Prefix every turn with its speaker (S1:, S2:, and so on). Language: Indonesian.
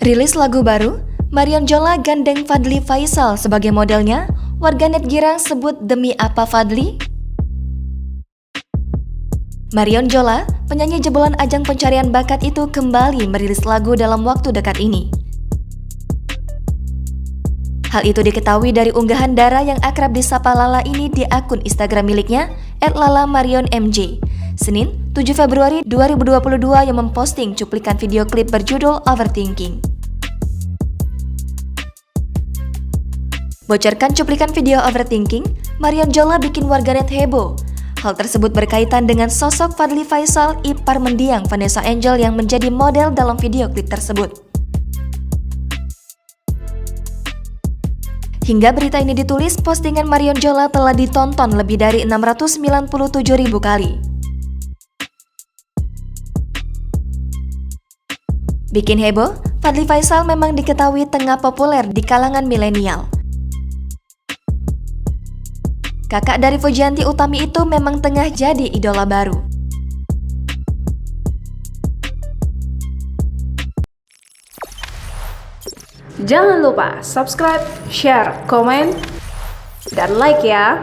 S1: Rilis lagu baru, Marion Jola gandeng Fadly Faisal sebagai modelnya, warganet girang sebut demi apa Fadly? Marion Jola, penyanyi jebolan ajang pencarian bakat itu kembali merilis lagu dalam waktu dekat ini. Hal itu diketahui dari unggahan Dara yang akrab disapa Lala ini di akun Instagram miliknya @lalamarionmj. Senin, 7 Februari 2022 yang memposting cuplikan video klip berjudul Overthinking. Bocorkan cuplikan video Overthinking, Marion Jola bikin warganet heboh. Hal tersebut berkaitan dengan sosok Fadly Faisal, ipar mendiang Vanessa Angel yang menjadi model dalam video klip tersebut. Hingga berita ini ditulis, postingan Marion Jola telah ditonton lebih dari 697.000 kali. Bikin heboh, Fadly Faisal memang diketahui tengah populer di kalangan milenial. Kakak dari Fujianti Utami itu memang tengah jadi idola baru.
S2: Jangan lupa subscribe, share, komen, dan like ya!